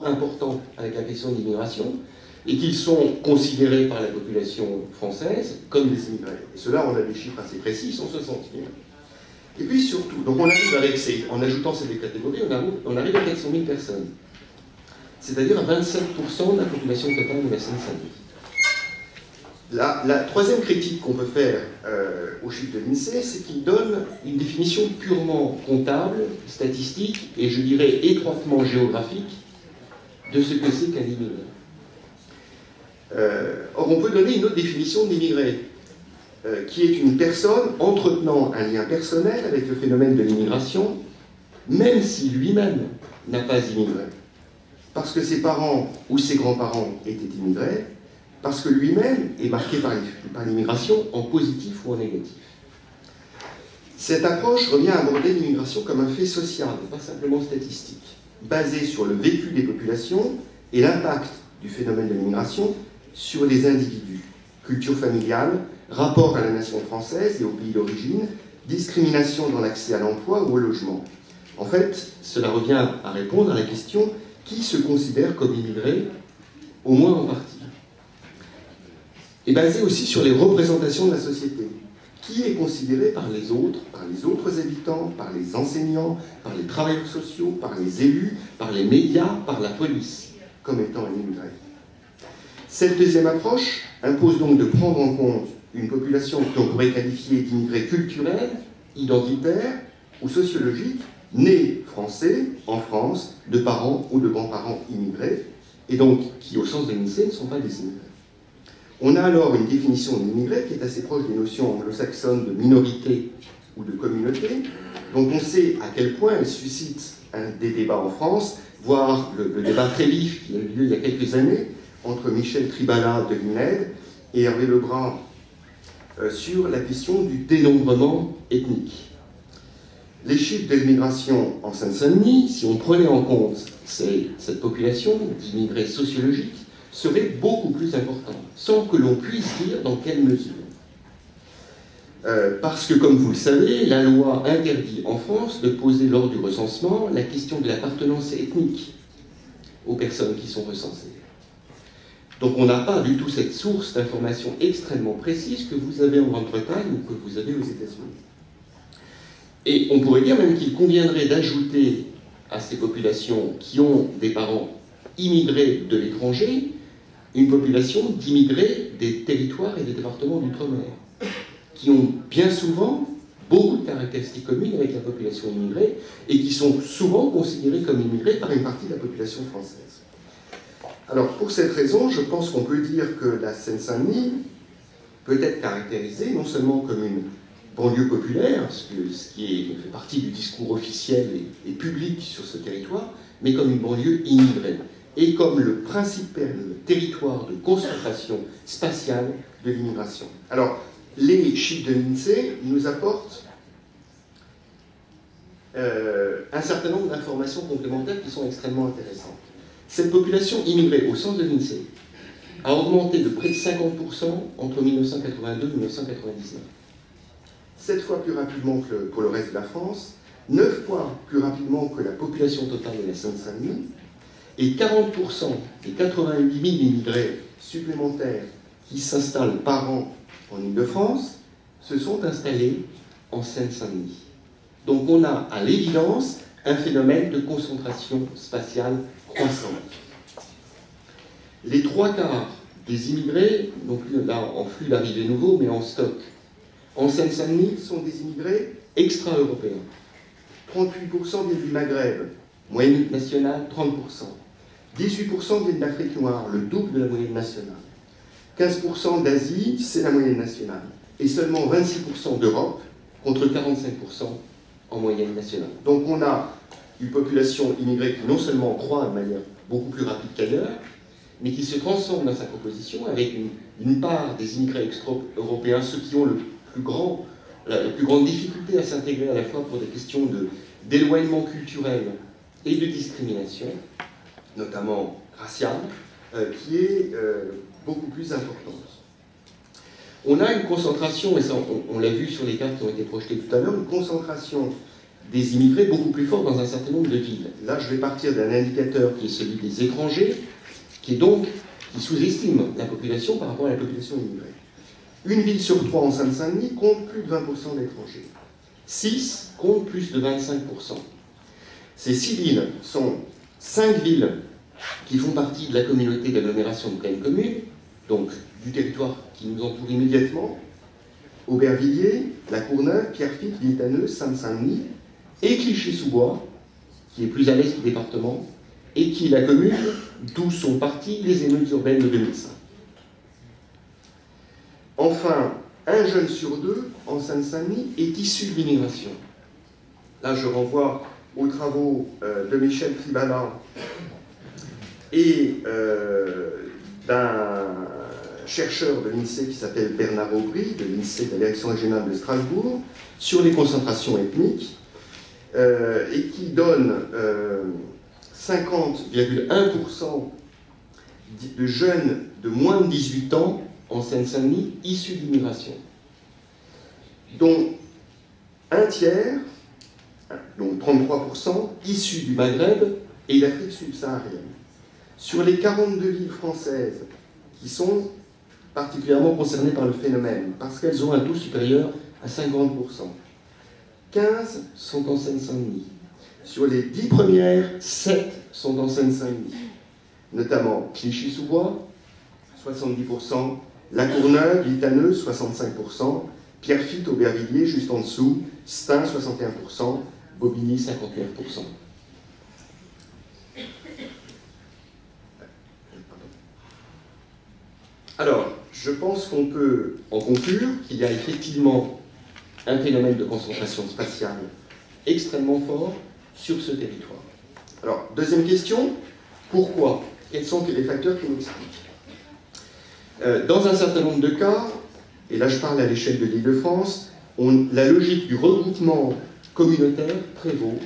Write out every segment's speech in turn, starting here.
importants avec la question de l'immigration et qu'ils sont considérés par la population française comme des immigrés. Et ceux-là, on a des chiffres assez précis, ils sont 60 000. Et puis surtout, donc on arrive avec en ajoutant ces deux catégories, on arrive à 400 000 personnes. C'est-à-dire à 27% de la population totale de la Seine-Saint-Denis. La troisième critique qu'on peut faire aux chiffres de l'INSEE, c'est qu'il donne une définition purement comptable, statistique, et je dirais étroitement géographique, de ce que c'est qu'un immigré. Or, on peut donner une autre définition de l'immigré, qui est une personne entretenant un lien personnel avec le phénomène de l'immigration, même si lui-même n'a pas immigré. Parce que ses parents ou ses grands-parents étaient immigrés, parce que lui-même est marqué par l'immigration en positif ou en négatif. Cette approche revient à aborder l'immigration comme un fait social, pas simplement statistique, basé sur le vécu des populations et l'impact du phénomène de l'immigration sur les individus. Culture familiale, rapport à la nation française et au pays d'origine, discrimination dans l'accès à l'emploi ou au logement. En fait, cela revient à répondre à la question qui se considère comme immigré, au moins en partie. Et basé aussi sur les représentations de la société. Qui est considéré par les autres habitants, par les enseignants, par les travailleurs sociaux, par les élus, par les médias, par la police, comme étant un immigré. Cette deuxième approche impose donc de prendre en compte une population que l'on pourrait qualifier d'immigrés culturels, identitaires ou sociologiques, nés français, en France, de parents ou de grands-parents immigrés, et donc qui, au sens de l'INSEE, ne sont pas des immigrés. On a alors une définition de l'immigré qui est assez proche des notions anglo-saxonnes de minorité ou de communauté, dont on sait à quel point elle suscite des débats en France, voire le débat très vif qui a eu lieu il y a quelques années entre Michel Tribala de l'INED et Hervé Lebrun sur la question du dénombrement ethnique. Les chiffres de l'immigration en Seine-Saint-Denis, si on prenait en compte cette population d'immigrés sociologiques, serait beaucoup plus important, sans que l'on puisse dire dans quelle mesure. Parce que, comme vous le savez, la loi interdit en France de poser lors du recensement la question de l'appartenance ethnique aux personnes qui sont recensées. Donc on n'a pas du tout cette source d'information extrêmement précise que vous avez en Grande-Bretagne ou que vous avez aux États-Unis. Et on pourrait dire même qu'il conviendrait d'ajouter à ces populations qui ont des parents immigrés de l'étranger une population d'immigrés des territoires et des départements d'outre-mer, qui ont bien souvent beaucoup de caractéristiques communes avec la population immigrée et qui sont souvent considérés comme immigrés par une partie de la population française. Alors, pour cette raison, je pense qu'on peut dire que la Seine-Saint-Denis peut être caractérisée non seulement comme une banlieue populaire, ce qui fait partie du discours officiel et public sur ce territoire, mais comme une banlieue immigrée, et comme le principal territoire de concentration spatiale de l'immigration. Alors, les chiffres de l'INSEE nous apportent un certain nombre d'informations complémentaires qui sont extrêmement intéressantes. Cette population immigrée, au sens de l'INSEE, a augmenté de près de 50% entre 1982 et 1999. 7 fois plus rapidement que pour le reste de la France, 9 fois plus rapidement que la population totale de la Seine-Saint-Denis, et 40% des 88 000 immigrés supplémentaires qui s'installent par an en Île-de-France se sont installés en Seine-Saint-Denis. Donc on a à l'évidence un phénomène de concentration spatiale croissante. Les 3/4 des immigrés, donc là en flux d'arrivée nouveau, mais en stock, en Seine-Saint-Denis sont des immigrés extra-européens. 38% viennent du Maghreb, moyenne nationale 30%. 18% viennent d'Afrique noire, le double de la moyenne nationale. 15% d'Asie, c'est la moyenne nationale. Et seulement 26% d'Europe, contre 45% en moyenne nationale. Donc on a une population immigrée qui non seulement croît de manière beaucoup plus rapide qu'ailleurs, mais qui se transforme dans sa composition avec une part des immigrés extra-européens, ceux qui ont la plus grande difficulté à s'intégrer à la fois pour des questions d'éloignement culturel et de discrimination, notamment raciale, qui est beaucoup plus importante. On a une concentration, et ça on l'a vu sur les cartes qui ont été projetées tout à l'heure, une concentration des immigrés beaucoup plus fort dans un certain nombre de villes. Là, je vais partir d'un indicateur qui est celui des étrangers, qui sous-estime la population par rapport à la population immigrée. Une ville sur 3 en Seine-Saint-Denis compte plus de 20% d'étrangers. 6 comptent plus de 25%. Ces 6 villes sont 5 villes qui font partie de la communauté d'agglomération de pleine commune, donc du territoire qui nous entoure immédiatement, Aubervilliers, La Courneuve, Pierrefitte, Villetaneuse, Seine-Saint-Denis, et Clichy-sous-Bois, qui est plus à l'est du département, et qui est la commune d'où sont parties les émeutes urbaines de 2005. Enfin, un jeune sur 2 en Seine-Saint-Denis est issu de l'immigration. Là, je renvoie aux travaux de Michel Tribala et d'un chercheur de l'INSEE qui s'appelle Bernard Aubry, de l'INSEE de la Direction régionale de Strasbourg, sur les concentrations ethniques, et qui donne 50,1% de jeunes de moins de 18 ans en Seine-Saint-Denis issus d'immigration, dont un tiers, donc 33%, issus du Maghreb et d'Afrique subsaharienne. Sur les 42 villes françaises qui sont particulièrement concernées par le phénomène, parce qu'elles ont un taux supérieur à 50%, 15 sont en Seine-Saint-Denis. Sur les 10 premières, 7 sont en Seine-Saint-Denis, notamment Clichy-sous-Bois, 70%, La Courneuve, Villetaneuse, 65%, Pierrefitte, Aubervilliers, juste en dessous, Stein, 61%, Bobigny, 59%. Alors, je pense qu'on peut en conclure qu'il y a effectivement un phénomène de concentration spatiale extrêmement fort sur ce territoire. Alors, deuxième question, pourquoi? Quels sont les facteurs qui nous expliquent? Dans un certain nombre de cas, et là je parle à l'échelle de l'Île-de-France, la logique du regroupement communautaire prévaut.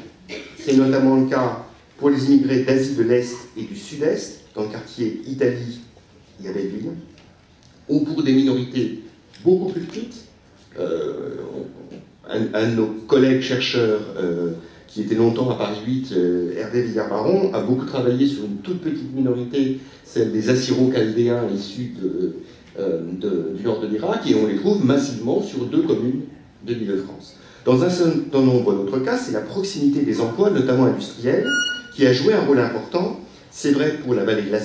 C'est notamment le cas pour les immigrés d'Asie de l'Est et du Sud-Est, dans le quartier Italie et à Belleville, ou pour des minorités beaucoup plus petites. Un de nos collègues chercheurs qui était longtemps à Paris 8, Hervé Villard-Baron, a beaucoup travaillé sur une toute petite minorité, celle des Assyro-Chaldéens issus du nord de l'Irak, et on les trouve massivement sur 2 communes de l'Île-de-France. Dans un certain nombre d'autres cas, c'est la proximité des emplois, notamment industriels, qui a joué un rôle important. C'est vrai pour la vallée de la